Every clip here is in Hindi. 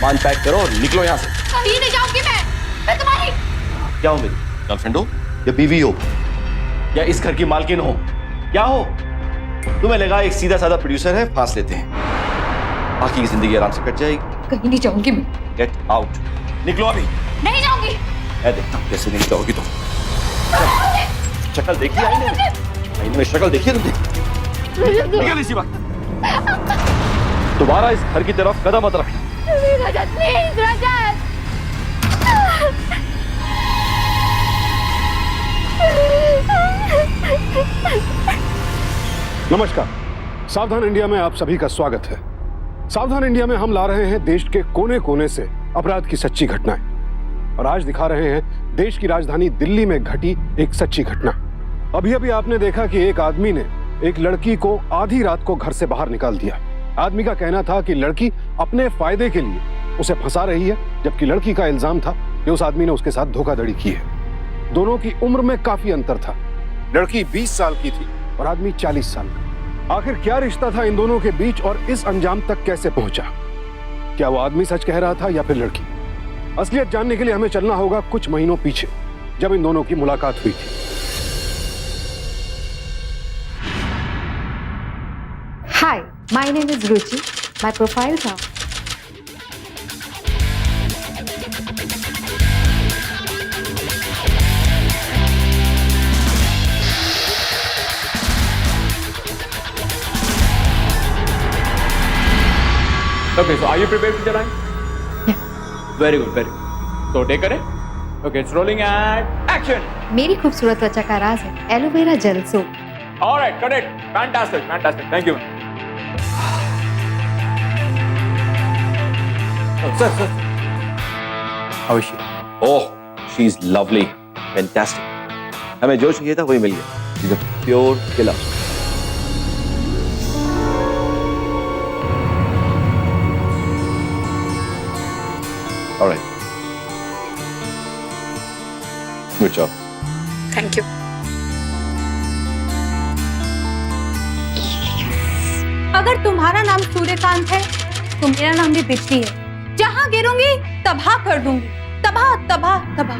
सामान पैक करो और निकलो यहाँ से। कहीं नहीं जाऊंगी मैं तुम्हारी। क्या हो, मेरी गर्लफ्रेंड हो या बीवी हो या इस घर की मालकिन हो, क्या हो? तुम्हें लगा एक सीधा साधा प्रोड्यूसर है, फांस लेते हैं, बाकी की जिंदगी आराम से कट जाएगी। कहीं नहीं जाऊंगी मैं। गेट आउट, निकलो अभी। नहीं जाऊंगी। मैं देखता हूँ कैसे नहीं जाओगी तुम। शक्ल देखी आईने में, शक्ल देखी तुमने? निकल इसी वक्त। दोबारा इस घर की तरफ कदम मत रखना। रजत प्लीज, रजत। नमस्कार, सावधान इंडिया में आप सभी का स्वागत है। सावधान इंडिया में हम ला रहे हैं देश के कोने कोने से अपराध की सच्ची घटनाएं, और आज दिखा रहे हैं देश की राजधानी दिल्ली में घटी एक सच्ची घटना। अभी अभी आपने देखा कि एक आदमी ने एक लड़की को आधी रात को घर से बाहर निकाल दिया। आदमी का कहना था कि लड़की अपने फायदे के लिए उसे फंसा रही है, जबकि लड़की का इल्जाम था कि उस आदमी ने उसके साथ धोखाधड़ी की है। दोनों की उम्र में काफी अंतर था। लड़की 20 साल की थी और आदमी 40 साल का। आखिर क्या रिश्ता था इन दोनों के बीच और इस अंजाम तक कैसे पहुंचा? क्या वो आदमी सच कह रहा था या फिर लड़की? असलियत जानने के लिए हमें चलना होगा कुछ महीनों पीछे, जब इन दोनों की मुलाकात हुई थी। Hi, my name is Ruchi. My profiles are. Okay, so are you prepared to join? Yeah. Very good, very good. So take it. Okay, it's rolling and action. मेरी खूबसूरत त्वचा का राज है aloe vera gel soap. All right, got it. Fantastic, fantastic. Thank you. Oh, sir. How is she? Oh, she's lovely, fantastic. हमें जो चाहिए था वही मिल गया। She's a pure killer. All right. Good job. Thank you. अगर तुम्हारा नाम सूर्यकांत है तो मेरा नाम भी बिजली है। जहां गिरूंगी तबाह कर दूंगी, तबाह तबाह तबाह।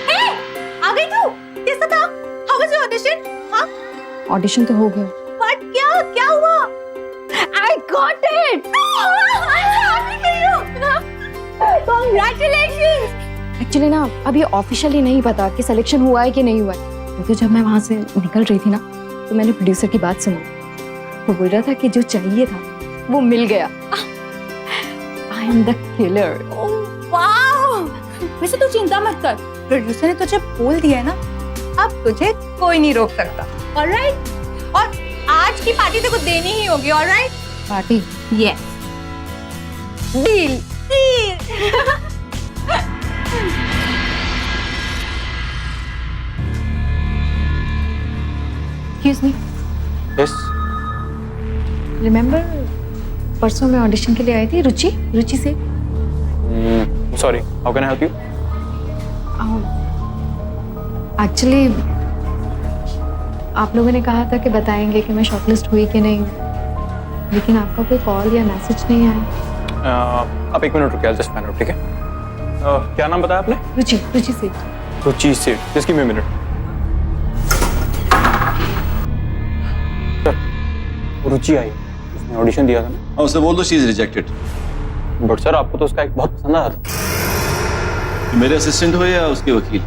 हे, आ गई तू? कैसा था? How was your audition? हाँ? ऑडिशन तो हो गया। But क्या हुआ? I got it! Congratulations! Actually ना अभी ऑफिशियली नहीं पता कि सिलेक्शन हुआ है कि नहीं हुआ है, क्योंकि जब मैं वहां से निकल रही थी ना तो मैंने प्रोड्यूसर की बात सुनी। वो बोल रहा था कि जो चाहिए था वो मिल गया। I am the killer. Wow! वैसे तू चिंता मत कर, प्रोड्यूसर ने तुझे बोल दिया है ना, अब तुझे कोई नहीं रोक सकता। ऑलराइट? और आज की पार्टी तेरे को देनी ही होगी, alright? Party? Yes. Deal. Excuse me, Yes. Remember परसों मैं ऑडिशन के लिए आई थी रुचि से। Sorry. How can I help you? Actually आप लोगों ने कहा था कि बताएंगे कि मैं शॉर्टलिस्ट हुई कि नहीं, लेकिन आपका कोई कॉल या मैसेज नहीं आया। आप 1 मिनट रुकिए, I'll just find out, ठीक है? क्या नाम बताया आपने? रुचि से। रुचि से। Just give me a minute. Sir, Ruchi आई, उसने ऑडिशन दिया था ना? हाँ, उसने बोल दो she is rejected. But sir आपको तो उसका एक बहुत पसंद आया था। तुम मेरे असिस्टेंट हो या उसके वकील?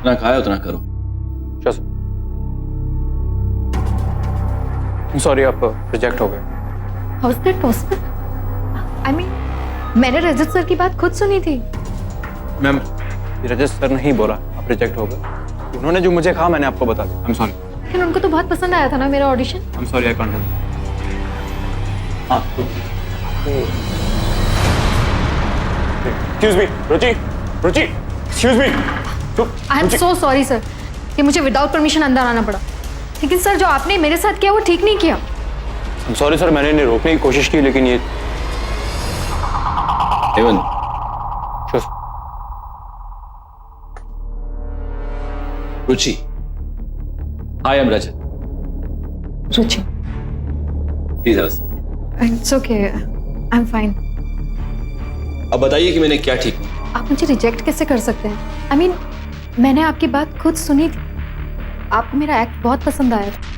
ना कहा है उतना करो। सॉरी, आप रिजेक्ट हो गए। How is that possible? I mean मैंने रजत सर की बात खुद सुनी थी। मैम, रजत सर नहीं बोला आप रिजेक्ट हो गए, उन्होंने जो मुझे कहा मैंने आपको बता दिया। I am sorry. लेकिन उनको तो बहुत पसंद आया था ना मेरा audition. I am sorry, I can't do. हाँ, excuse me, Ruchi, excuse me. I am so sorry sir कि मुझे विदाउट परमिशन अंदर आना पड़ा, लेकिन सर जो आपने मेरे साथ किया वो ठीक नहीं किया। आई एम सॉरी सर, मैंने इन्हें रोकने की कोशिश की, लेकिन ये एवन Ruchi, I am Rajat. Ruchi, Please have a seat. It's okay. I am fine. अब बताइए कि मैंने क्या ठीक किया? आप मुझे रिजेक्ट कैसे कर सकते हैं? आई मीन मैंने आपकी बात खुद सुनी थी, आपको मेरा एक्ट बहुत पसंद आया था।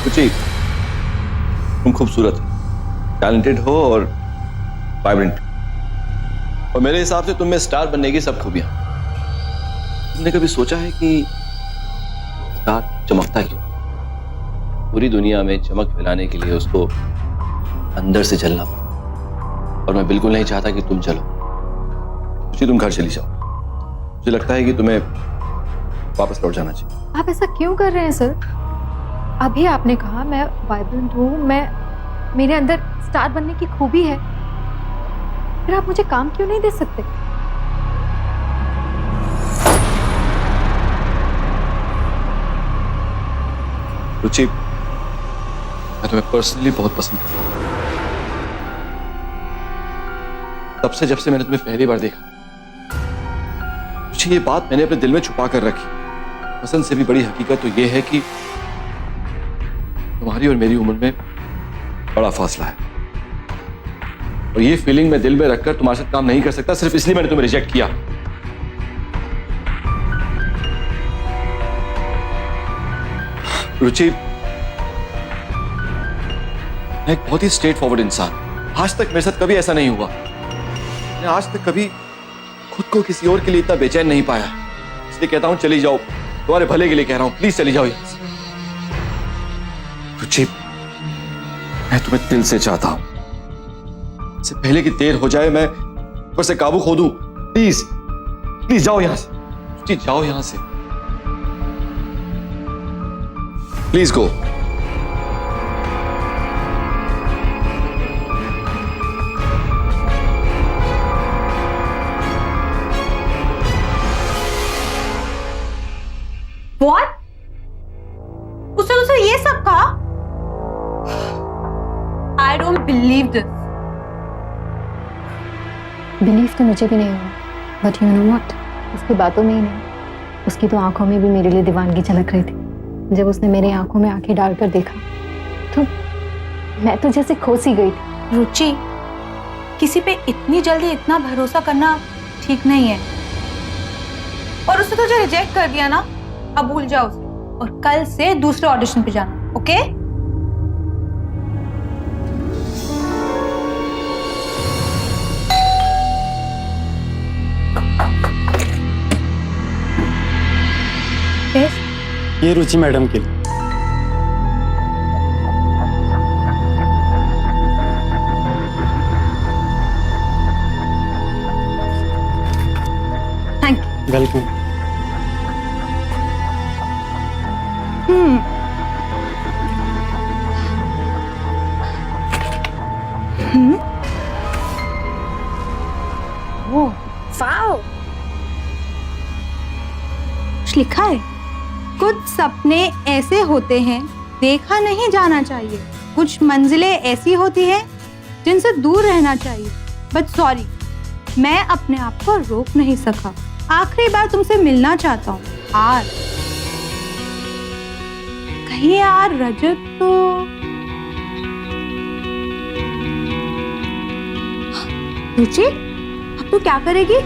रुचि, तुम खूबसूरत हो, टैलेंटेड हो और वाइब्रेंट, और मेरे हिसाब से तुम में स्टार बनने की सब खूबियां। तुमने कभी सोचा है कि स्टार चमकता क्यों? पूरी दुनिया में चमक फैलाने के लिए उसको अंदर से जलना पड़ता, और मैं बिल्कुल नहीं चाहता कि तुम जलो। रुचि, तुम घर चली जाओ। मुझे लगता है कि तुम्हें वापस लौट जाना चाहिए। आप ऐसा क्यों कर रहे हैं सर? अभी आपने कहा मैं वाइब्रेंट हूँ, मेरे अंदर स्टार बनने की खूबी है, फिर आप मुझे काम क्यों नहीं दे सकते? रुचि, मैं तुम्हें पर्सनली बहुत पसंद करता हूँ। तब से जब से मैंने तुम्हें पहली बार देखा। रुचि, ये बात मैंने अपने दिल में छुपा कर रखी। पसंद से भी बड़ी हकीकत तो ये है कि तुम्हारी और मेरी उम्र में बड़ा फासला है, और ये फीलिंग मैं दिल में रखकर तुम्हारे साथ काम नहीं कर सकता, सिर्फ इसलिए मैंने तुम्हें रिजेक्ट किया। रुचि, मैं एक बहुत ही स्ट्रेट फॉरवर्ड इंसान, आज तक मेरे साथ कभी ऐसा नहीं हुआ। मैंने आज तक कभी खुद को किसी और के लिए इतना बेचैन नहीं पाया, इसलिए कहता हूं चली जाओ, तुम्हारे भले के लिए कह रहा हूं, प्लीज चली जाओ यहां से। रुचि, मैं तुम्हें दिल से चाहता हूं, इससे पहले कि देर हो जाए मैं ऊपर से काबू खो दूं। प्लीज प्लीज जाओ यहां से, रुचि जाओ यहां से, प्लीज गो। What? उसने ये सब कहा? I don't believe this. Believe तो मुझे भी नहीं हुआ, बट यू नो व्हाट, उसकी बातों में ही नहीं, उसकी तो आंखों में भी मेरे लिए दीवानगी झलक रही थी। जब उसने मेरी आंखों में आंखें डालकर देखा तो मैं तो जैसे खो सी गई थी। रुचि, किसी पे इतनी जल्दी इतना भरोसा करना ठीक नहीं है, और उसने तुझे रिजेक्ट कर दिया ना, अब भूल जाओ उसे, और कल से दूसरे ऑडिशन पे जाना, ओके? ये रुचि मैडम के लिए। Thank you. वेलकम। वाओ, कुछ लिखा है, कुछ सपने ऐसे होते हैं देखा नहीं जाना चाहिए, कुछ मंजिलें ऐसी होती हैं जिनसे दूर रहना चाहिए, बट सॉरी, मैं अपने आप को रोक नहीं सका। आखिरी बार तुमसे मिलना चाहता हूँ आज। कहीं यार रजत तो रुचि, अब तू क्या करेगी?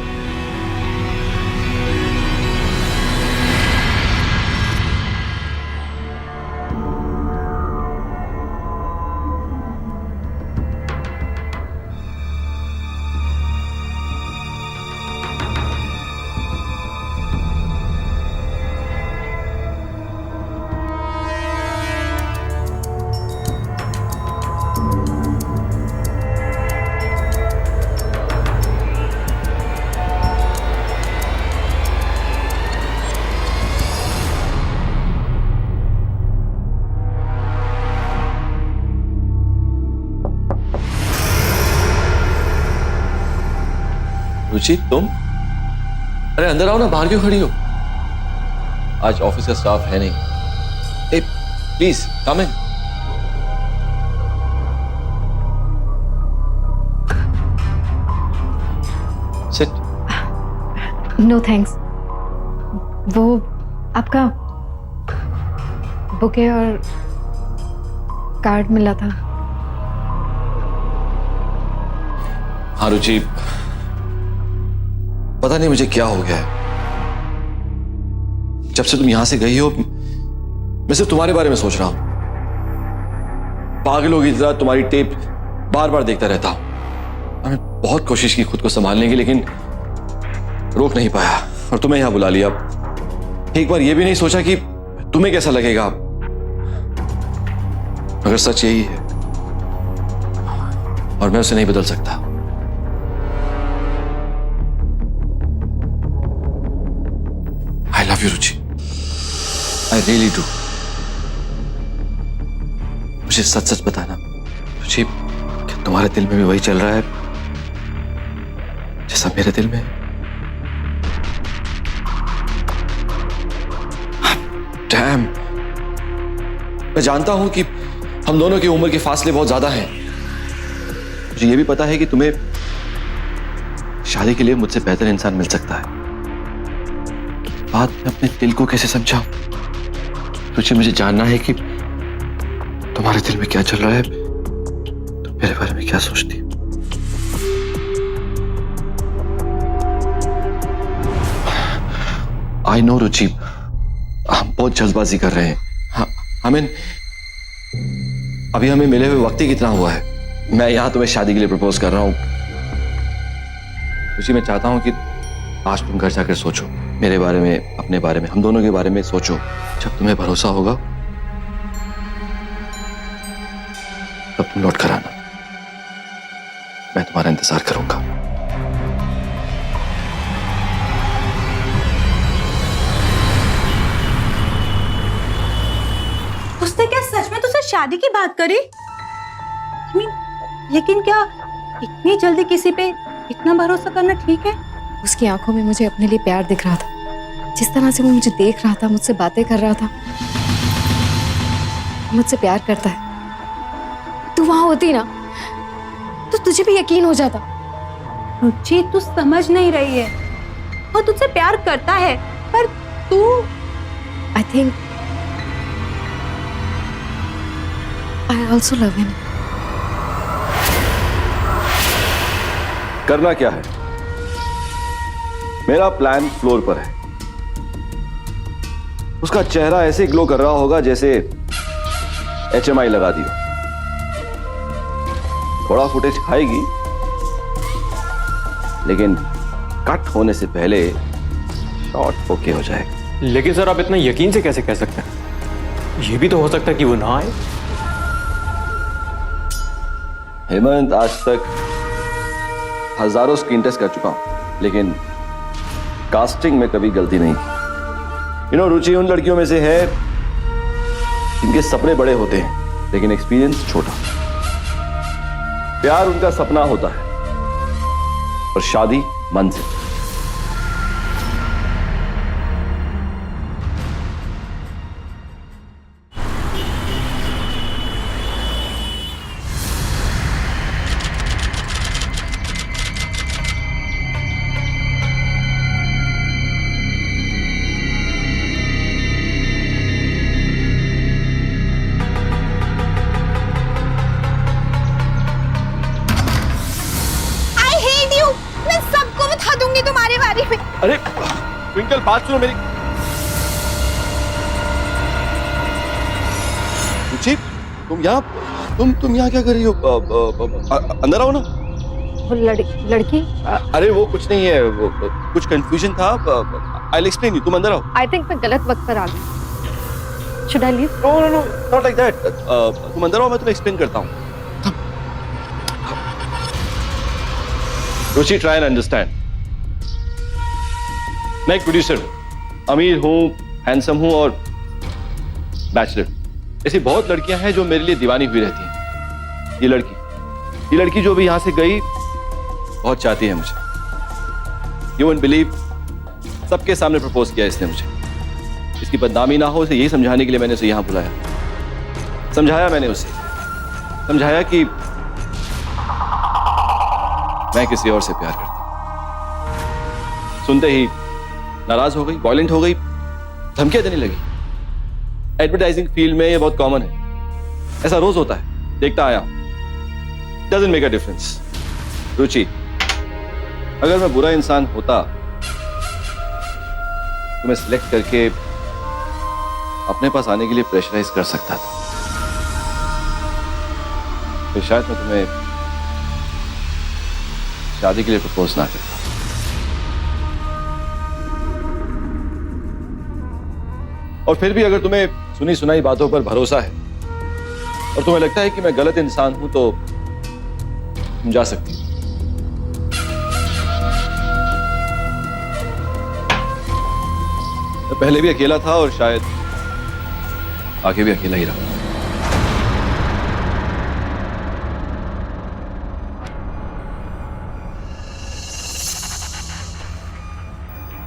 रुचि, तुम? अरे अंदर आओ ना, बाहर क्यों खड़ी हो? आज ऑफिस का स्टाफ है नहीं। Ah, please come in. No thanks. वो आपका बुके और कार्ड मिला था। हाँ रुचि, पता नहीं मुझे क्या हो गया है। जब से तुम यहां से गई हो मैं सिर्फ तुम्हारे बारे में सोच रहा हूं। पागलों की तरह तुम्हारी टेप बार बार देखता रहता हूं। मैंने बहुत कोशिश की खुद को संभालने की, लेकिन रोक नहीं पाया और तुम्हें यहां बुला लिया। एक बार यह भी नहीं सोचा कि तुम्हें कैसा लगेगा। अगर सच यही है और मैं उसे नहीं बदल सकता, I love you Ruchi, I really do. मुझे सच सच बताना रुचि, क्या तुम्हारे दिल में भी वही चल रहा है जैसा मेरे दिल में है? डैम, मैं जानता हूं कि हम दोनों की उम्र के फासले बहुत ज्यादा हैं। मुझे यह भी पता है कि तुम्हें शादी के लिए मुझसे बेहतर इंसान मिल सकता है। बात में अपने दिल को कैसे समझाऊं? तुझे मुझे जानना है कि तुम्हारे दिल में क्या चल रहा है, तुम मेरे बारे में क्या सोचती हो। आई नो रुचि, हम बहुत जल्दबाजी कर रहे हैं। अभी हमें मिले हुए वक्त ही कितना हुआ है। मैं यहां तुम्हें शादी के लिए प्रपोज कर रहा हूं। रुचि, मैं चाहता हूं कि आज तुम घर जाकर सोचो मेरे बारे में, अपने बारे में, हम दोनों के बारे में सोचो। जब तुम्हें भरोसा होगा तब तुम लौट कर आना। मैं तुम्हारा इंतजार करूंगा। उसने क्या सच में तुझसे शादी की बात करी? लेकिन क्या इतनी जल्दी किसी पे इतना भरोसा करना ठीक है? उसकी आंखों में मुझे अपने लिए प्यार दिख रहा था। जिस तरह से वो मुझे देख रहा था, मुझसे बातें कर रहा था, मुझसे प्यार करता है। तू वहां होती ना तो तुझे भी यकीन हो जाता। रुचि, तू समझ नहीं रही है। वो तुझसे प्यार करता है, पर तू I think I also love him. करना क्या है? मेरा प्लान फ्लोर पर है। उसका चेहरा ऐसे ग्लो कर रहा होगा जैसे HMI लगा दी हो। थोड़ा फुटेज खाएगी, लेकिन कट होने से पहले शॉट ओके हो जाएगा। लेकिन सर, आप इतना यकीन से कैसे कह सकते हैं? ये भी तो हो सकता है कि वो ना आए। हेमंत, आज तक हजारों स्क्रीन टेस्ट कर चुका हूं, लेकिन कास्टिंग में कभी गलती नहीं की। रुचि उन लड़कियों में से है जिनके सपने बड़े होते हैं लेकिन एक्सपीरियंस छोटा। प्यार उनका सपना होता है और शादी मंजिल। अरे ट्विंकल, बात सुनो मेरी। रुचि, तुम यहाँ क्या कर रही हो? अंदर आओ ना। वो लड़की अरे वो कुछ नहीं है, वो कुछ कंफ्यूजन था। I will explain you. तुम अंदर आओ। आई थिंक मैं गलत वक्त पर आ गई। Should I leave? No no no, not like that. तुम अंदर आओ, मैं तुम्हें एक्सप्लेन करता हूँ। Ruchi, try and understand. मैं एक प्रोड्यूसर हूं, अमीर हूं, हैंडसम हूं और बैचलर। ऐसी बहुत लड़कियां हैं जो मेरे लिए दीवानी हुई रहती हैं। ये लड़की जो भी यहां से गई बहुत चाहती है मुझे। यू वोंट बिलीव, सबके सामने प्रपोज किया इसने मुझे। इसकी बदनामी ना हो, इसे यही समझाने के लिए मैंने उसे यहां बुलाया। समझाया मैंने उसे, समझाया कि मैं किसी और से प्यार करता हूं। सुनते ही नाराज हो गई, वायलेंट हो गई, धमकियां देने लगी। एडवर्टाइजिंग फील्ड में ये बहुत कॉमन है, ऐसा रोज होता है, देखता आया हूं। Doesn't make a difference. Ruchi, अगर मैं बुरा इंसान होता तो मैं सिलेक्ट करके अपने पास आने के लिए प्रेशराइज कर सकता था। फिर शायद मैं तुम्हें शादी के लिए प्रपोज ना करता। और फिर भी अगर तुम्हें सुनी सुनाई बातों पर भरोसा है और तुम्हें लगता है कि मैं गलत इंसान हूं तो तुम जा सकती हो। मैं पहले भी अकेला था और शायद आगे भी अकेला ही रहूंगा।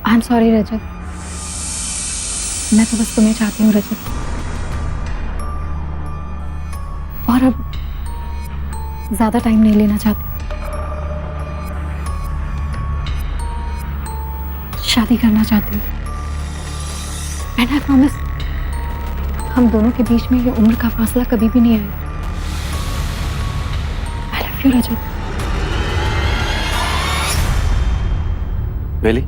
आई एम सॉरी रजत, मैं तो बस तुम्हें चाहती हूँ रजत, और अब ज्यादा टाइम नहीं लेना चाहती। शादी करना चाहती हूँ। एंड आई प्रॉमिस, हम दोनों के बीच में ये उम्र का फासला कभी भी नहीं आएगा। I love you Rajat. Really?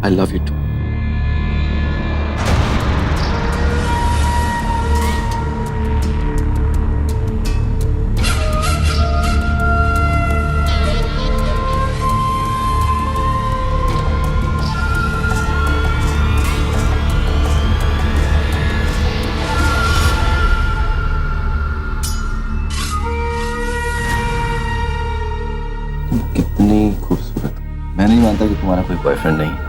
I love you too. कितनी खूबसूरत। मैं नहीं मानता कि तुम्हारा कोई बॉयफ्रेंड नहीं है।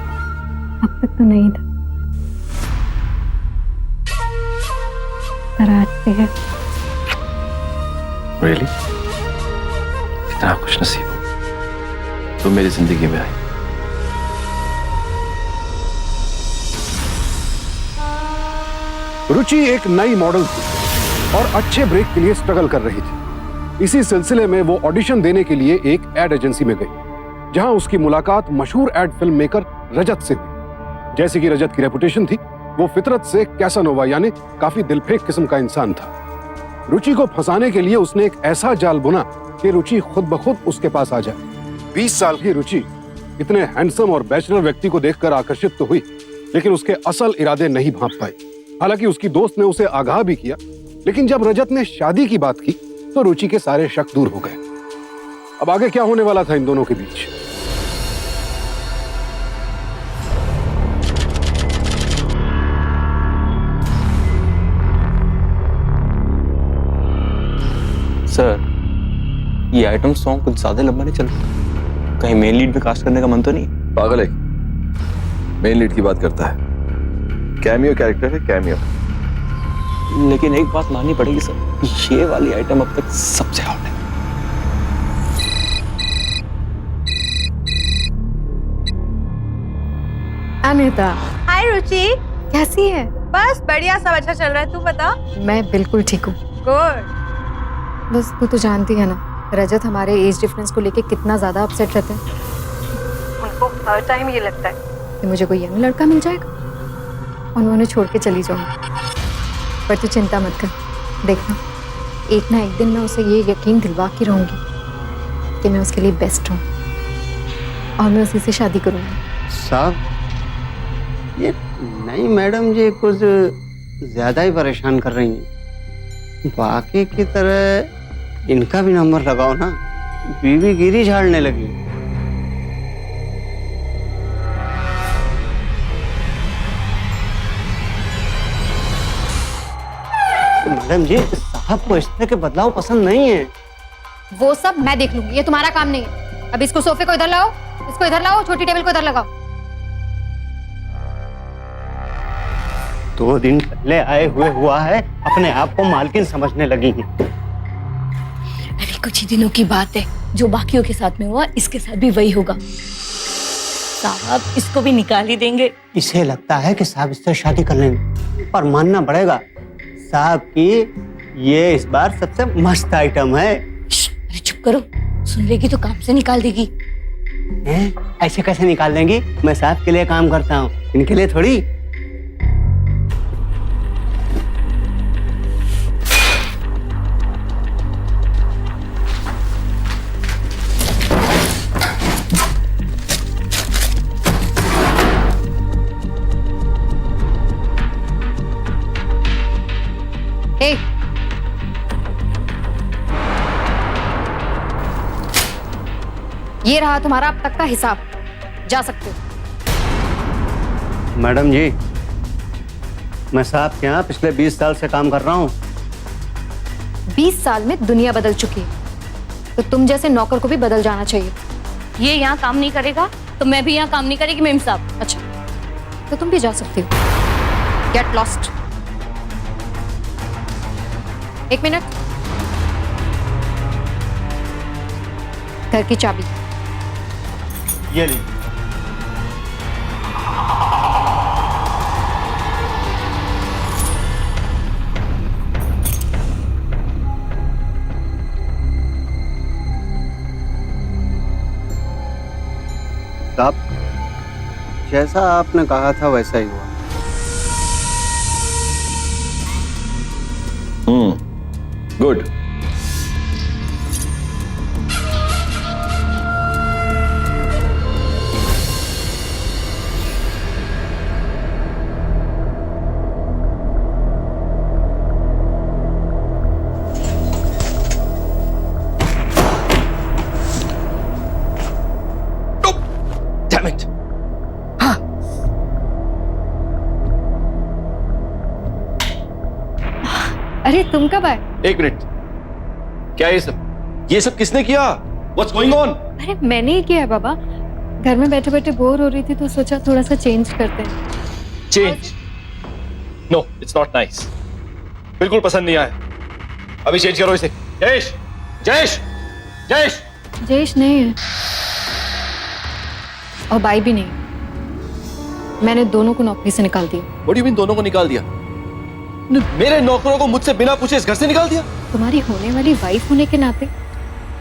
अब तक तो नहीं था, पर आज से है। Really? कितना खुशनसीब हो तुम मेरी जिंदगी में आई। रुचि एक नई मॉडल थी और अच्छे ब्रेक के लिए स्ट्रगल कर रही थी। इसी सिलसिले में वो ऑडिशन देने के लिए एक एड एजेंसी में गई, जहां उसकी मुलाकात मशहूर एड फिल्म मेकर रजत से हुई। जैसी कि रजत की रेपुटेशन थी, वो फितरत से कैसानोवा यानी काफी दिलफेक किस्म का इंसान था। रुचि को फंसाने के लिए उसने एक ऐसा जाल बुना कि रुचि खुद ब खुद उसके पास आ जाए। 20 साल की रुचि इतने हैंडसम और बैचलर व्यक्ति को देखकर आकर्षित तो हुई, लेकिन उसके असल इरादे नहीं भांप पाई। हालांकि उसकी दोस्त ने उसे आगाह भी किया, लेकिन जब रजत ने शादी की बात की तो रुचि के सारे शक दूर हो गए। अब आगे क्या होने वाला था इन दोनों के बीच? सर, ये आइटम सॉन्ग कुछ ज्यादा लंबा नहीं चल रहा। कहीं मेन लीड में कास्ट करने का मन तो नहीं? पागल है, मेन लीड की बात करता है। कैमियो कैरेक्टर है, कैमियो। लेकिन एक बात माननी पड़ेगी सर, ये वाली आइटम अब तक सबसे हॉट है। अनीता, हाय रुचि, कैसी है? बस बढ़िया, सब अच्छा चल रहा है। तू बता। मैं बिल्कुल ठीक हूँ। गुड। बस तू तो जानती है ना, रजत हमारे एज डिफरेंस को लेके कितना ज्यादा अपसेट रहते हैं। उनको हर टाइम ये लगता है कि मुझे कोई यंग लड़का मिल जाएगा और मैं उन्हें छोड़ के चली जाऊंगी। पर तू चिंता मत कर, देखना एक ना एक दिन मैं उसे ये यकीन दिलवा के रहूंगी कि मैं उसके लिए बेस्ट हूँ और मैं उसी से शादी करूंगी। साहब, ये नई मैडम जी कुछ ज्यादा ही परेशान कर रही हैं। बाकी की तरह इनका भी नंबर लगाओ ना, बीवी गिरी झाड़ने लगी। मैडम जी, साहब को इस तरह के बदलाव पसंद नहीं है। वो सब मैं देख लूंगी, ये तुम्हारा काम नहीं है। अब इसको सोफे को इधर लाओ, इसको इधर लाओ, छोटी टेबल को इधर लगाओ। 2 दिन पहले आए हुए हुआ है, अपने आप को मालकिन समझने लगी हैं। अरे कुछ ही दिनों की बात है, जो बाकियों के साथ में हुआ इसके साथ भी वही होगा। साहब इसको भी निकाल ही देंगे। इसे लगता है कि साहब इससे शादी कर लेंगे, पर मानना पड़ेगा साहब की ये इस बार सबसे मस्त आइटम है। अरे चुप करो, सुन लेगी तो काम से निकाल देगी। हैं? ऐसे कैसे निकाल देंगी? मैं साहब के लिए काम करता हूँ, इनके लिए थोड़ी। ए, ये रहा तुम्हारा अब तक का हिसाब, जा सकते हो। मैडम जी, मैं साहब के यहाँ पिछले 20 साल से काम कर रहा हूँ। 20 साल में दुनिया बदल चुकी है, तो तुम जैसे नौकर को भी बदल जाना चाहिए। ये यहाँ काम नहीं करेगा तो मैं भी यहाँ काम नहीं करेगी मेम साहब। अच्छा, तो तुम भी जा सकते हो। Get lost. 1 मिनट। घर की चाबी ये लीजिए। साहब, जैसा आपने कहा था वैसा ही हुआ। गुड। Damn it! अरे तुम कब आए? 1 मिनट। क्या ये सब किसने किया? What's going on? अरे मैंने ही किया है बाबा। घर में बैठे बैठे बोर हो रही थी तो सोचा थोड़ा सा चेंज करते हैं। Change? No, it's not nice. बिल्कुल पसंद नहीं आया। अभी चेंज करो इसे। जयेश, जयेश, जयेश। जयेश नहीं है और बाई भी नहीं। मैंने दोनों को नौकरी से निकाल दिया। What do you mean दोनों को निकाल दिया? मेरे नौकरों को मुझसे बिना पूछे इस घर से निकाल दिया? तुम्हारी होने वाली वाइफ होने के नाते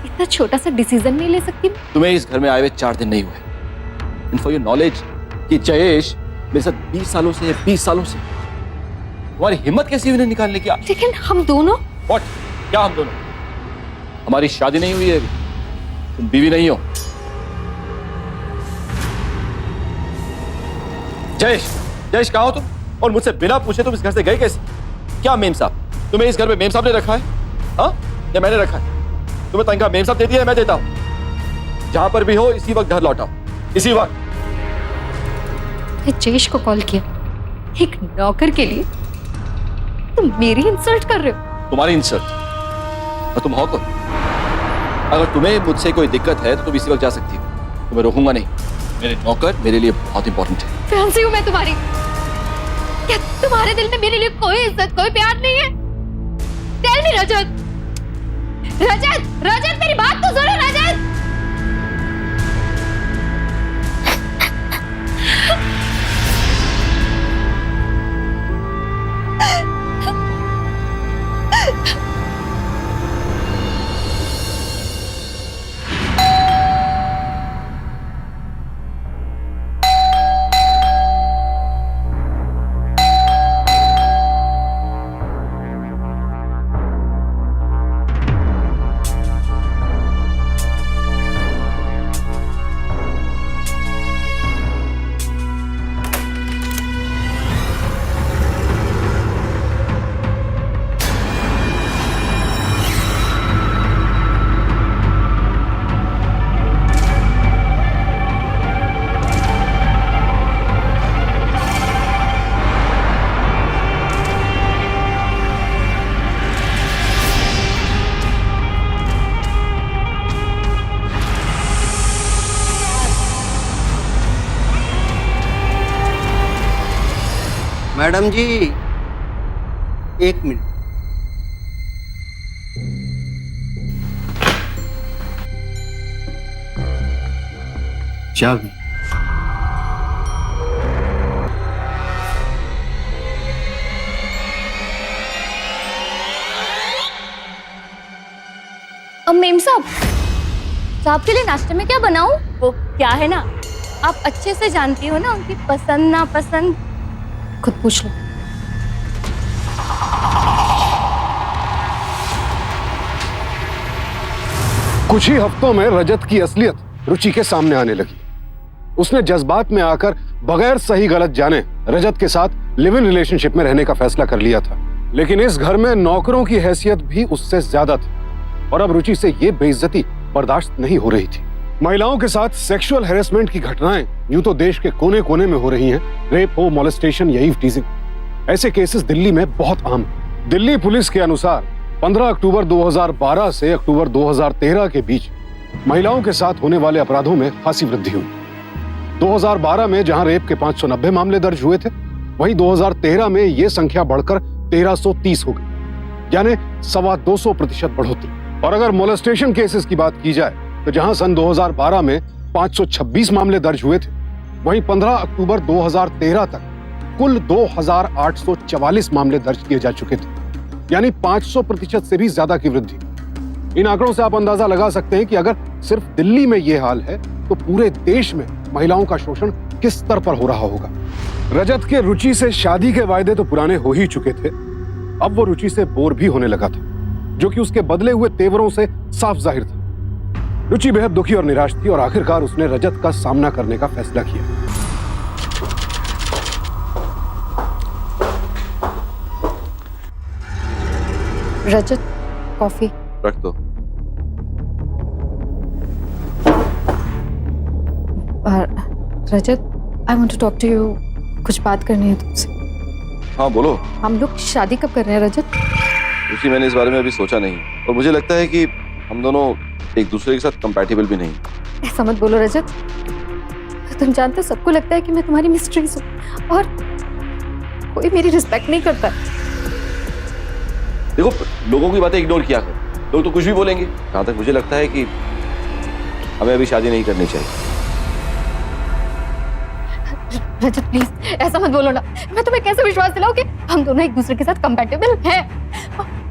इतना छोटा सा डिसीजन नहीं ले सकती? तुम्हें इस घर में आए हुए 4 दिन नहीं हुए। And for your knowledge, कि जयेश मेरे साथ 20 सालों से है, 20 सालों से। तुम्हारी हिम्मत कैसी हुई उन्हें निकालने की? लेकिन हम दोनों। What? क्या हम दोनों? हमारी शादी नहीं हुई है अभी। तुम बीवी नहीं हो। जयेश, जयेश कहाँ हो तुम? और मुझसे बिना पूछे तुम इस घर से गए कैसे? क्या मेम साहब? तुम्हें इस घर में मेम साहब ने रखा है? हाँ? या मैंने रखा है? तुम्हें तनख्वाह मेम साहब देती है, मैं देता हूँ। जहां पर भी हो इसी वक्त घर लौटाओ, इसी वक्त। जयेश को कॉल किया एक नौकर के लिए? तुम मेरी इंसल्ट कर रहे हो? तुम्हारी इंसल्ट? और तुम हो कौन? अगर तुम्हें मुझसे कोई दिक्कत है तो तुम इसी वक्त जा सकती हो। तुम्हें रोकूंगा नहीं। मेरे नौकर मेरे लिए बहुत इंपॉर्टेंट है। फैंसी हूं मैं तुम्हारी? क्या तुम्हारे दिल में मेरे लिए कोई इज्जत, कोई प्यार नहीं है? टेल मी रजत। रजत, रजत मेरी बात तो सुनो रजत। मैडम जी, 1 मिनट। चाबी। अब मेम साहब के लिए नाश्ते में क्या बनाऊं? वो क्या है ना, आप अच्छे से जानती हो ना उनकी पसंद नापसंद। खुद पूछ लो। कुछ ही हफ्तों में रजत की असलियत रुचि के सामने आने लगी। उसने जज्बात में आकर बगैर सही गलत जाने रजत के साथ लिव इन रिलेशनशिप में रहने का फैसला कर लिया था। लेकिन इस घर में नौकरों की हैसियत भी उससे ज्यादा थी और अब रुचि से ये बेइज्जती बर्दाश्त नहीं हो रही थी। महिलाओं के साथ सेक्सुअल हैरेसमेंट की घटनाएं यूं तो देश के कोने कोने में हो रही हैं। रेप हो, मोलेस्टेशन या ईव टीजिंग, ऐसे केसेस दिल्ली में बहुत आम हैं। दिल्ली पुलिस के अनुसार 15 अक्टूबर 2012 से अक्टूबर 2013 के बीच महिलाओं के साथ होने वाले अपराधों में खासी वृद्धि हुई। 2012 में जहां रेप के 590 मामले दर्ज हुए थे, वहीं 2013 में यह संख्या बढ़कर 1330 हो गई, यानी 225% बढ़ोतरी। और अगर मोलेस्टेशन केसेस की बात की जाए तो जहां सन 2012 में 526 मामले दर्ज हुए थे, वहीं 15 अक्टूबर 2013 तक कुल 2844 मामले दर्ज किए जा चुके थे, यानी 500% से भी ज्यादा की वृद्धि। इन आंकड़ों से आप अंदाजा लगा सकते हैं कि अगर सिर्फ दिल्ली में यह हाल है तो पूरे देश में महिलाओं का शोषण किस स्तर पर हो रहा होगा। रजत के रुचि से शादी के वायदे तो पुराने हो ही चुके थे, अब वो रुचि से बोर भी होने लगा था, जो कि उसके बदले हुए तेवरों से साफ जाहिर था। रुचि बेहद दुखी और निराश थी और आखिरकार उसने रजत का सामना करने का फैसला किया। रजत, कॉफी रख दो। Rajat, I want to talk to you. कुछ बात करनी है तुमसे। हाँ बोलो। हम लोग शादी कब कर रहे हैं रजत? रुचि, मैंने इस बारे में अभी सोचा नहीं और मुझे लगता है कि हम दोनों एक दूसरे के साथ कंपैटिबल भी नहीं। ऐसा मत बोलो रजत। तुम जानते हो सबको लगता है कि मैं तुम्हारी मिस्ट्रीज हूँ और कोई मेरी रिस्पेक्ट नहीं करता। देखो, लोगों की बातें इग्नोर किया करो, लोग तो कुछ भी बोलेंगे। जहां तक मुझे लगता है कि हमें अभी शादी नहीं करनी चाहिए। रजत प्लीज ऐसा मत बोलो ना। मैं तुम्हें कैसे विश्वास दिलाऊं कि हम दोनों एक दूसरे के साथ कंपैटिबल हैं।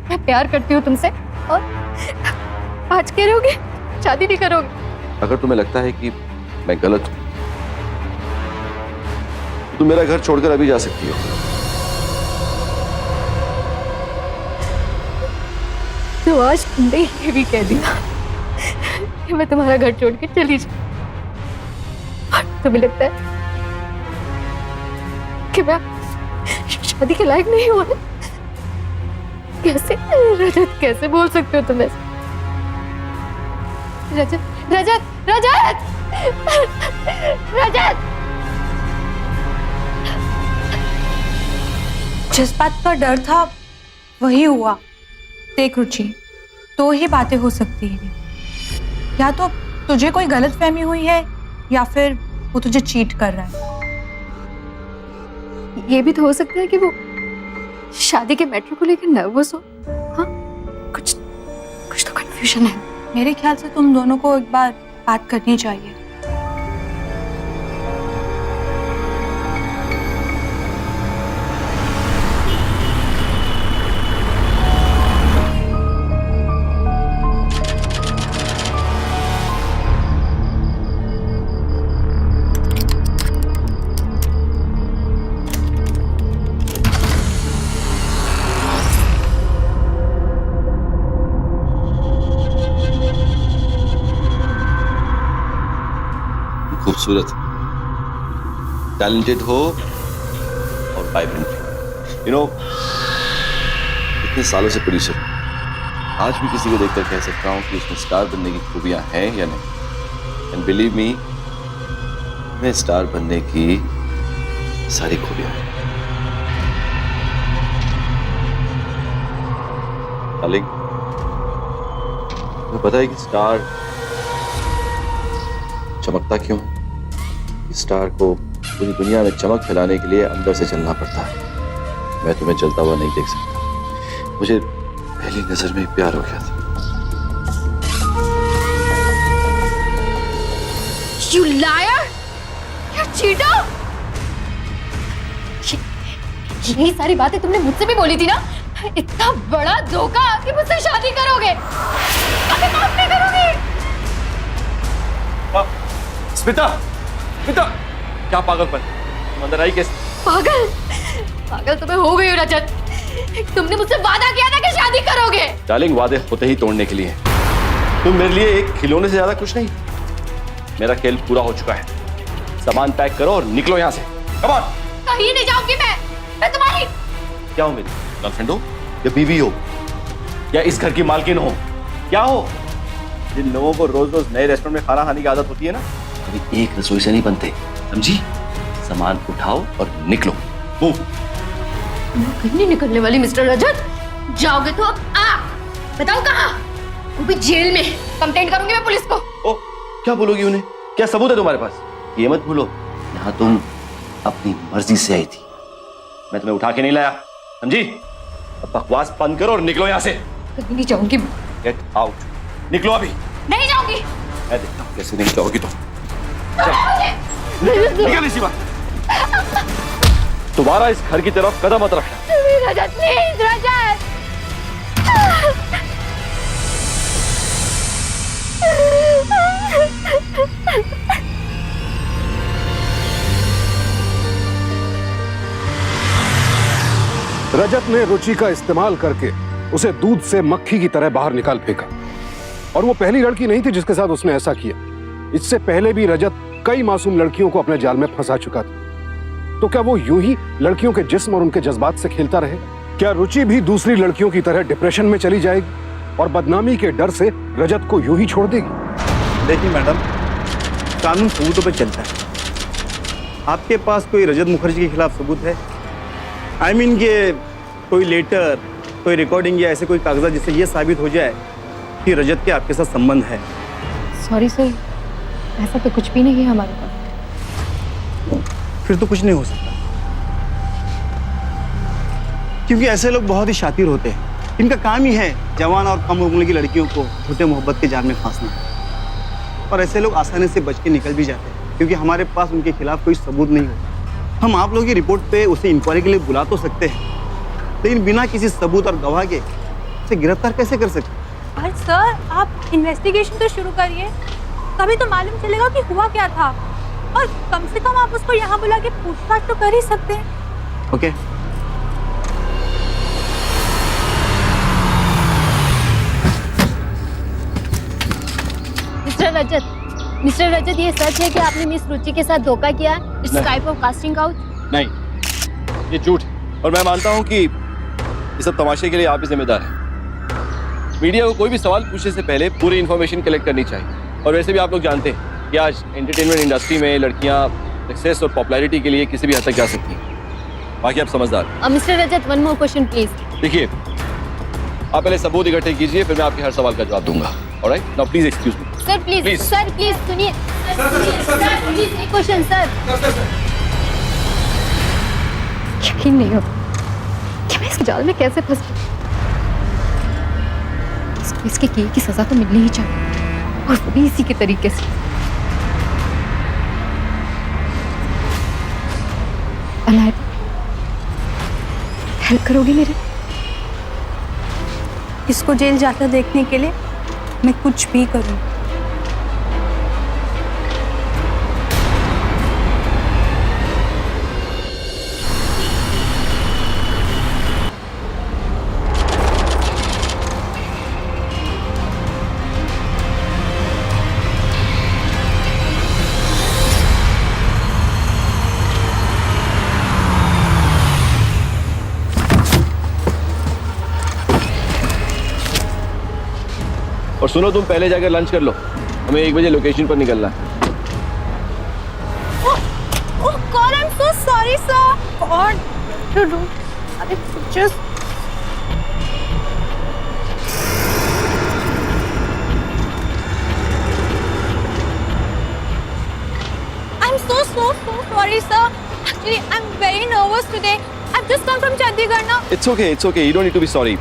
मैं प्यार करती हूँ तुमसे और आज कह रहे होगे शादी नहीं करोगे। अगर तुम्हें लगता है कि मैं गलत हूं तो तुम मेरा घर छोड़कर अभी जा सकती हो। तो आज तुमने ये भी कह दिया कि मैं तुम्हारा घर छोड़ के चली जाऊं। और तुम्हें लगता है कि मैं शादी के लायक नहीं हूं? कैसे रजत, कैसे बोल सकते हो तुम ऐसे? रजत, रजत, रजत, रजत! जिस बात का डर था वही हुआ। देख रुचि, दो ही बातें हो सकती हैं, या तो तुझे कोई गलतफहमी हुई है या फिर वो तुझे चीट कर रहा है। ये भी तो हो सकता है कि वो शादी के मैटर को लेकर नर्वस हो। हाँ, कुछ तो कंफ्यूजन है। मेरे ख्याल से तुम दोनों को एक बार बात करनी चाहिए। खूबसूरत, टैलेंटेड हो और वाइब्रेंट। इतने सालों से प्रोड्यूसर, आज भी किसी को देखकर कह सकता हूं कि उसमें स्टार बनने की खूबियां हैं या नहीं। एंड बिलीव मी, मैं स्टार बनने की सारी खूबियां हैं। डार्लिंग, तुम्हें पता है कि स्टार चमकता क्यों है? स्टार को पूरी दुनिया में चमक फैलाने के लिए अंदर से चलना पड़ता है। मैं तुम्हें चलता हुआ नहीं देख सकता। मुझे पहली नजर में प्यार हो गया था। You liar! You cheater! यही सारी बातें तुमने मुझसे भी बोली थी ना? इतना बड़ा धोखा कि मुझसे शादी करोगे, अभी माफ नहीं करोगे। स्मिता, स्मिता, क्या पागलपन? तुम अंदर आई कैसे? पागल पागल तुम्हें हो गई हो रजत। तुमने मुझसे वादा किया था कि शादी करोगे। डार्लिंग, वादे होते ही तोड़ने के लिए। तुम मेरे लिए एक खिलौने से ज्यादा कुछ नहीं। मेरा खेल पूरा हो चुका है। सामान पैक करो और निकलो यहाँ से। Come on. कहीं नहीं जाऊंगी मैं तुम्हारी। क्या हो मेरी गर्लफ्रेंड हो या बीवी हो या इस घर की मालकिन हो? क्या हो? जिन लोगों को रोज रोज नए रेस्टोरेंट में खाना खाने की आदत होती है ना, कभी एक रसोई से नहीं बनते, समझी? सामान उठाओ और निकलो। मूव। मैं कहीं नहीं निकलने वाली मिस्टर रजत। जाओगे तो अब बताओ कहाँ? वो भी जेल में। कंप्लेंट करूंगी मैं पुलिस को। ओ, क्या बोलोगी उन्हें? क्या सबूत है तुम्हारे पास? ये मत भूलो, यहाँ तुम अपनी मर्जी से आई थी। मैं तुम्हें उठा के नहीं लाया, समझी? अब बकवास बंद करो और निकलो यहाँ से। कहीं नहीं जाऊंगी। Get out. निकलो अभी। नहीं जाऊंगी। मैं देखता हूँ कैसे नहीं जाओगी तुम। निकल इसी बात। दोबारा इस घर की तरफ कदम मत रखना। रजत प्लीज रजत। रजत ने रुचि का इस्तेमाल करके उसे दूध से मक्खी की तरह बाहर निकाल फेंका। और वो पहली लड़की नहीं थी जिसके साथ उसने ऐसा किया। इससे पहले भी रजत कई मासूम लड़कियों को अपने जाल में फंसा चुका था। तो क्या वो यूं ही लड़कियों के जिस्म और उनके जज्बात से खेलता रहेगा? क्या रुचि भी दूसरी लड़कियों की तरह डिप्रेशन में चली जाएगी और बदनामी के डर से रजत को यूं ही छोड़ देगी? देखिए मैडम, कानून सबूतों पर चलता है। आपके पास कोई रजत मुखर्जी के खिलाफ सबूत है? आई मीन के कोई लेटर, कोई रिकॉर्डिंग या ऐसे कोई कागजात जिससे ये साबित हो जाए कि रजत के आपके साथ संबंध है? सॉरी सर, ऐसा तो कुछ भी नहीं है हमारे पास। फिर तो कुछ नहीं हो सकता, क्योंकि ऐसे लोग बहुत ही शातिर होते हैं। इनका काम ही है जवान और कम उम्र की लड़कियों को झूठे मोहब्बत के जाल में फांसना। और ऐसे लोग आसानी से बच के निकल भी जाते हैं, क्योंकि हमारे पास उनके खिलाफ कोई सबूत नहीं होता। हम आप लोगों की रिपोर्ट पे उसे इंक्वायरी के लिए बुला तो सकते हैं, लेकिन बिना किसी सबूत और गवाह के उसे गिरफ्तार कैसे कर सकते? पर सर, आप इन्वेस्टिगेशन तो शुरू करिए, तभी तो मालूम चलेगा कि हुआ क्या था। और कम से कम आप उसको यहाँ बुला के पूछताछ तो कर ही सकते हैं। ओके। मिस्टर रजत, ये सच है कि आपने मिस रुचि के साथ धोखा किया? It's type of casting out. नहीं, ये झूठ है। और मैं मानता हूँ कि इस सब तमाशे के लिए आप ही जिम्मेदार हैं। मीडिया को कोई भी सवाल पूछने से पहले पूरी इन्फॉर्मेशन कलेक्ट करनी चाहिए। और वैसे भी आप लोग जानते हैं कि आज एंटरटेनमेंट इंडस्ट्री में लड़कियां सक्सेस और पॉपुलैरिटी के लिए किसी भी हद तक जा सकती हैं। बाकी आप समझदार। Mister Rajat, one more question please. देखिए, आप पहले सबूत इकट्ठे कीजिए, फिर मैं आपके हर सवाल का जवाब दूंगा। Alright, now please excuse me. Sir please, sir please सुनिए। सर प्लीज एक क्वेश्चन सर। यकीन नहीं होता कि मैं इस जाल में कैसे फंस गई। इसको इसके किए की सजा तो मिलनी ही चाहिए, और वो भी इसी के तरीके से। अलाय, हेल्प करोगी मेरी? इसको जेल जाकर देखने के लिए मैं कुछ भी करूँ। और सुनो, तुम पहले जाकर लंच कर लो, हमें 1 बजे लोकेशन पर निकलना है। Oh God, I'm so sorry, sir. God, to do. अरे just. I'm so sorry, sir. Actually, I'm very nervous today. I've just come from Chandigarh now. It's okay. You don't need to be sorry.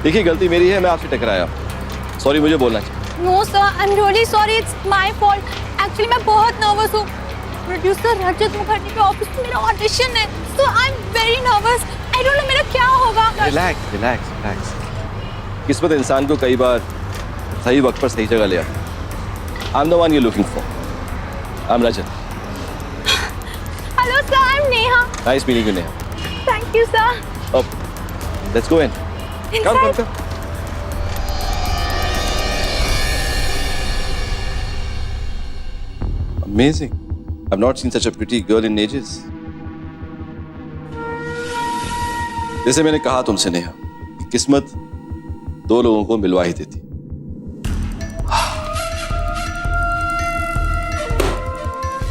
देखिए, गलती मेरी है, मैं आपसे टकराया। सॉरी मुझे बोलना चाहिए। No, sir. I'm really sorry. It's my fault. Actually, मैं बहुत nervous हूँ। प्रोड्यूसर रजत मुखर्जी के ऑफिस में मेरा ऑडिशन है, so I'm very nervous. I don't know मेरा क्या होगा। रिलैक्स। किस्मत इंसान को कई बार सही वक्त पर सही जगह ले आती है। I'm the one you're looking for. I'm Rajat. Hello sir, I am Neha. Nice meeting you, Neha. Thank you sir. Oh, let's go in. Come. Amazing. I've not seen such a pretty girl in ages. जैसे मैंने कहा तुमसे नेहा, किस्मत दो लोगों को मिलवा ही देती।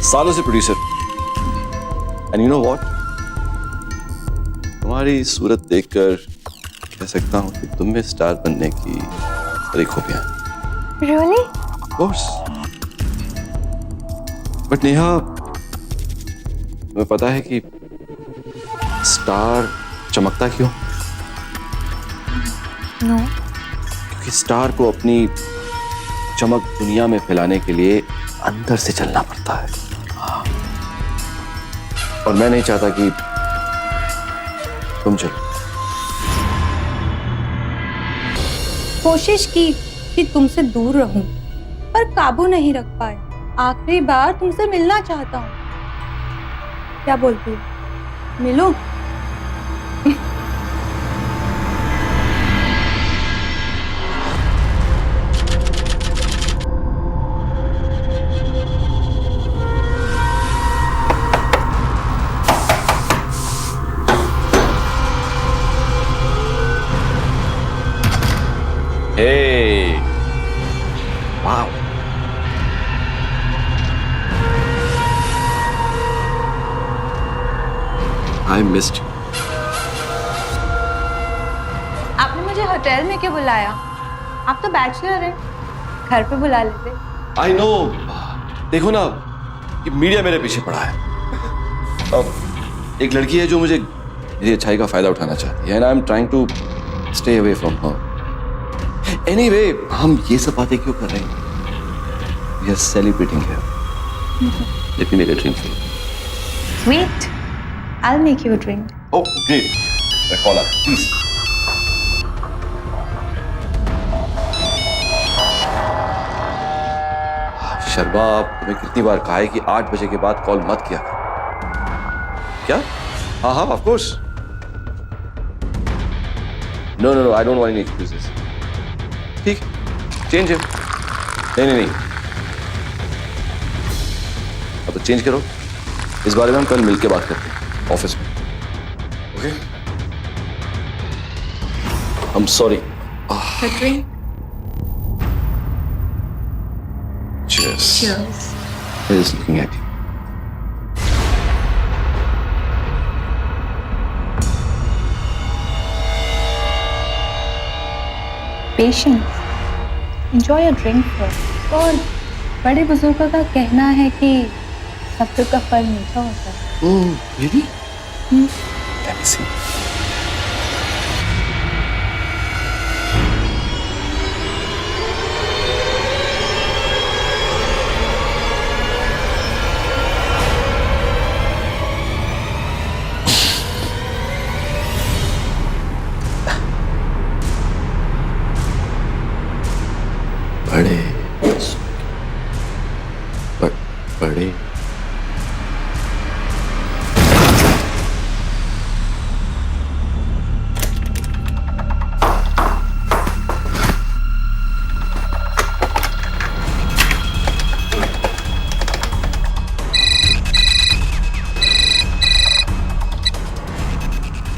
सालों से producer, and you know what, तुम्हारी सूरत देखकर कह सकता हूं कि तुम में स्टार बनने की सारी खूबियां हैं। Really? Of course. But Neha, तुम्हें पता है कि स्टार चमकता क्यों? नो। क्योंकि स्टार को अपनी चमक दुनिया में फैलाने के लिए अंदर से चलना पड़ता है। और मैं नहीं चाहता कि तुम चलो। कोशिश की कि तुमसे दूर रहूं, पर काबू नहीं रख पाए। आखिरी बार तुमसे मिलना चाहता हूँ। क्या बोलती हो? मिलो? Hey! Wow! I missed you. आपने मुझे होटल में क्यों बुलाया? आप तो बैचलर हैं, घर पे बुला लेते। I know. देखो ना, ये मीडिया मेरे पीछे पड़ा है। अब एक लड़की है जो मुझे मेरी अच्छाई का फायदा उठाना चाहती है, and I'm trying to stay away from her. Anyway, हम ये सब बातें क्यों कर रहे हैं? We are celebrating here. Let me make a drink for you. Sweet. I'll make you a drink. Oh, great. Cola, please. Sharma, तुम्हें कितनी बार कहा है कि 8 बजे के बाद कॉल मत किया करो। क्या? हाँ, of course. No, I don't want any excuses. ठीक, चेंज है। नहीं। अब तो चेंज करो। इस बारे में हम कल मिलके बात करते हैं ऑफिस में। Okay? I'm sorry. A drink. Cheers. Cheers. I was looking at you. Patience. Enjoy your drink first. और बड़े बुजुर्गों का कहना है कि सब्र का फल मीठा होता है। Oh, really? Let me see. बड़े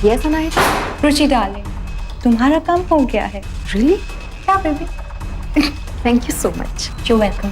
यस अनायशा। रुचि डार्लिंग, तुम्हारा काम हो गया है। रियली? क्या baby? Thank you so much. You welcome.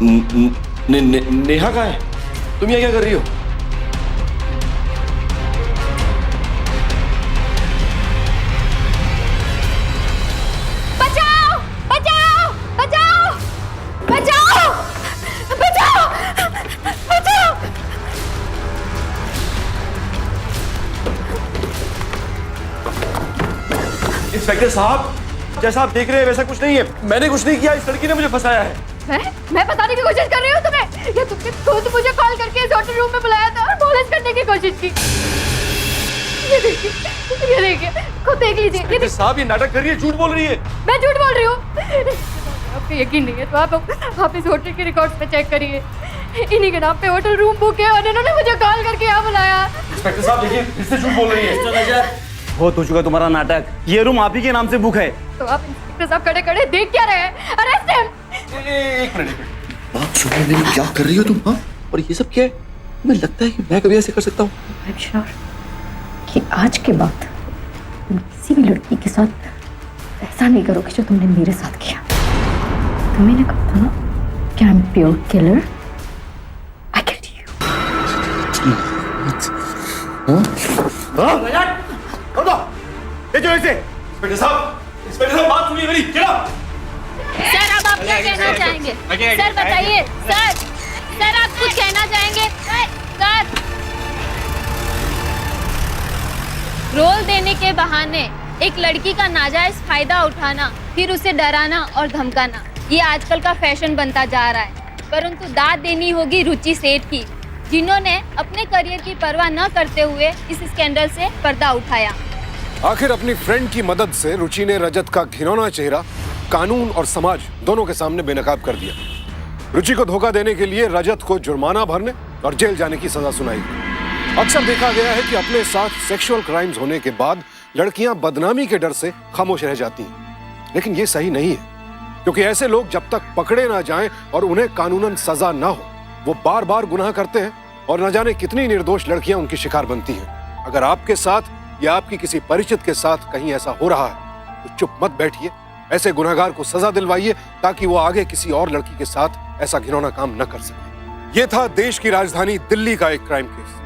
Neha कहाँ है? तुम यहाँ क्या कर रही हो? बचाओ बचाओ बचाओ बचाओ बचाओ बचाओ। इंस्पेक्टर साहब, जैसा आप देख रहे हैं वैसा कुछ नहीं है। मैंने कुछ नहीं किया, इस लड़की ने मुझे फंसाया है। मैं बताने की कोशिश कर रही हूँ तुम्हें। ये तुमने खुद मुझे कॉल करके इस होटल रूम में बुलाया था और मोलेस्ट करने की कोशिश की। ये देखिए, खुद देख लीजिए। इंस्पेक्टर साहब, ये नाटक कर रही है, झूठ बोल रही है। मैं झूठ बोल रही हूँ? आपको यकीन नहीं है तो आप इस होटल के रिकॉर्ड्स पे चेक करिए। इन्हीं के नाम पे होटल रूम बुक है और इन्होंने मुझे कॉल करके यहाँ बुलाया। इंस्पेक्टर साहब देखिए, फिर से झूठ बोल रही है। बहुत हो चुका तुम्हारा नाटक। ये रूम आप ही के नाम से बुक है। तो आप इंस्पेक्टर साहब खड़े खड़े देख क्या रहे हैं? Arrest him. एक मिनट। आप सुबह में क्या कर रही हो तुम? हाँ, और ये सब क्या है? मुझे लगता है कि मैं कभी ऐसे कर सकता हूँ। आई एम श्योर कि आज के बाद तुम किसी भी लड़की के साथ ऐसा नहीं करोगे जो तुमने मेरे साथ किया। तुम्हें ने कहा था ना कि I am pure killer. I killed you. Inspector साहब बात सुनिए मेरी। चलो। सर अब आप क्या कहना चाहेंगे? सर बताइए। सर आप कुछ कहना चाहेंगे? सर रोल देने के बहाने एक लड़की का नाजायज फायदा उठाना, फिर उसे डराना और धमकाना, ये आजकल का फैशन बनता जा रहा है। परंतु दाद देनी होगी रुचि सेठ की, जिन्होंने अपने करियर की परवाह न करते हुए इस स्कैंडल से पर्दा उठाया। आखिर अपनी फ्रेंड की मदद से रुचि ने रजत का घिनौना चेहरा कानून और समाज दोनों के सामने बेनकाब कर दिया। रुचि को धोखा देने के लिए रजत को जुर्माना भरने और जेल जाने की सजा सुनाई गई। अक्सर देखा गया है कि अपने साथ सेक्सुअल क्राइम्स होने के बाद लड़कियां बदनामी के डर से खामोश रह जाती हैं, लेकिन ये सही नहीं है, क्योंकि ऐसे लोग जब तक पकड़े ना जाएं और उन्हें कानूनन सजा ना हो, वो बार बार गुनाह करते हैं और न जाने कितनी निर्दोष लड़कियां उनकी शिकार बनती हैं। अगर आपके साथ या आपकी किसी परिचित के साथ कहीं ऐसा हो रहा है तो चुप मत बैठिए, ऐसे गुनहगार को सजा दिलवाइए ताकि वो आगे किसी और लड़की के साथ ऐसा घिनौना काम न कर सके। ये था देश की राजधानी दिल्ली का एक क्राइम केस।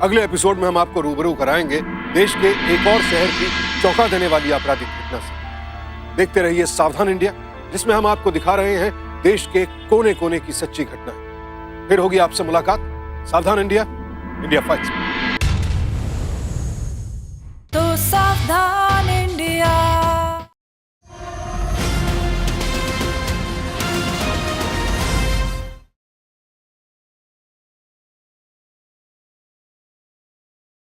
अगले एपिसोड में हम आपको रूबरू कराएंगे देश के एक और शहर की चौंका देने वाली आपराधिक घटना से। देखते रहिए सावधान इंडिया, जिसमें हम आपको दिखा रहे हैं देश के कोने कोने की सच्ची घटना। फिर होगी आपसे मुलाकात सावधान इंडिया, इंडिया फाइट्स।